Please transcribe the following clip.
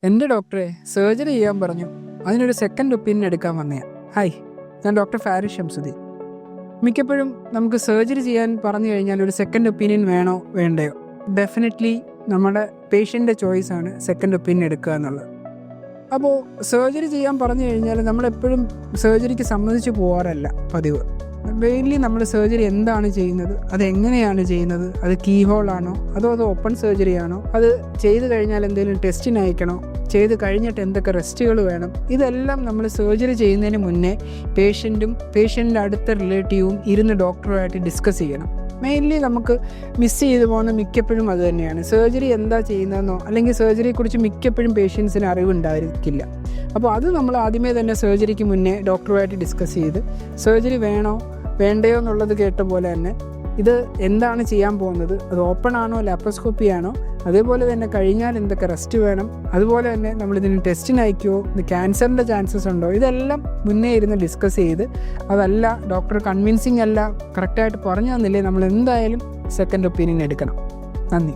എൻ്റെ ഡോക്ടറെ സർജറി ചെയ്യാൻ പറഞ്ഞു. അതിനൊരു സെക്കൻഡ് ഒപ്പീനിയൻ എടുക്കാൻ വന്നതാണ്. ഹായ്, ഞാൻ ഡോക്ടർ ഫാരിസ് ഷംസുദ്ദീൻ. മിക്കപ്പോഴും നമുക്ക് സർജറി ചെയ്യാൻ പറഞ്ഞു കഴിഞ്ഞാൽ ഒരു സെക്കൻഡ് ഒപ്പീനിയൻ വേണോ വേണ്ടയോ? ഡെഫിനറ്റ്ലി നമ്മുടെ പേഷ്യൻ്റെ ചോയ്സാണ് സെക്കൻഡ് ഒപ്പീനിയൻ എടുക്കുക എന്നുള്ളത്. അപ്പോൾ സർജറി ചെയ്യാൻ പറഞ്ഞു കഴിഞ്ഞാൽ നമ്മളെപ്പോഴും സർജറിക്ക് സമ്മതിച്ച് പോകാറല്ല പതിവ്. മെയിൻലി നമ്മൾ സർജറി എന്താണ് ചെയ്യുന്നത്, അതെങ്ങനെയാണ് ചെയ്യുന്നത്, അത് കീ ഹോളാണോ അതോ അത് ഓപ്പൺ സർജറി ആണോ, അത് ചെയ്ത് കഴിഞ്ഞാൽ എന്തെങ്കിലും ടെസ്റ്റിന് അയക്കണോ, ചെയ്ത് കഴിഞ്ഞിട്ട് എന്തൊക്കെ റെസ്റ്റുകൾ വേണം, ഇതെല്ലാം നമ്മൾ സർജറി ചെയ്യുന്നതിന് മുന്നേ പേഷ്യൻറ്റിൻ്റെ അടുത്ത റിലേറ്റീവും ഇരുന്ന് ഡോക്ടറുമായിട്ട് ഡിസ്കസ് ചെയ്യണം. മെയിൻലി നമുക്ക് മിസ് ചെയ്തു പോകുന്ന മിക്കപ്പോഴും അത് തന്നെയാണ്. സർജറി എന്താ ചെയ്യുന്നതെന്നോ അല്ലെങ്കിൽ സർജറിയെക്കുറിച്ച് മിക്കപ്പോഴും പേഷ്യൻസിന് അറിവുണ്ടായിരിക്കില്ല. അപ്പോൾ അത് നമ്മൾ ആദ്യമേ തന്നെ സർജറിക്ക് മുന്നേ ഡോക്ടറുമായിട്ട് ഡിസ്കസ് ചെയ്ത് സർജറി വേണോ വേണ്ടയോ എന്നുള്ളത് കേട്ട പോലെ തന്നെ ഇത് എന്താണ് ചെയ്യാൻ പോകുന്നത്, അത് ഓപ്പൺ ആണോ ലാപ്രോസ്കോപ്പി ആണോ, അതേപോലെ തന്നെ കഴിഞ്ഞാൽ എന്തൊക്കെ റെസ്റ്റ് വേണം, അതുപോലെ തന്നെ നമ്മളിതിന് ടെസ്റ്റിന് അയക്കുമോ, ഇത് ക്യാൻസറിൻ്റെ ചാൻസസ് ഉണ്ടോ, ഇതെല്ലാം മുന്നേ ഇരുന്ന് ഡിസ്കസ് ചെയ്ത് അതല്ല ഡോക്ടർ കൺവിൻസിങ് അല്ല കറക്റ്റായിട്ട് പറഞ്ഞു തന്നില്ലേ നമ്മൾ എന്തായാലും സെക്കൻഡ് ഒപ്പീനിയൻ എടുക്കണം. നന്ദി.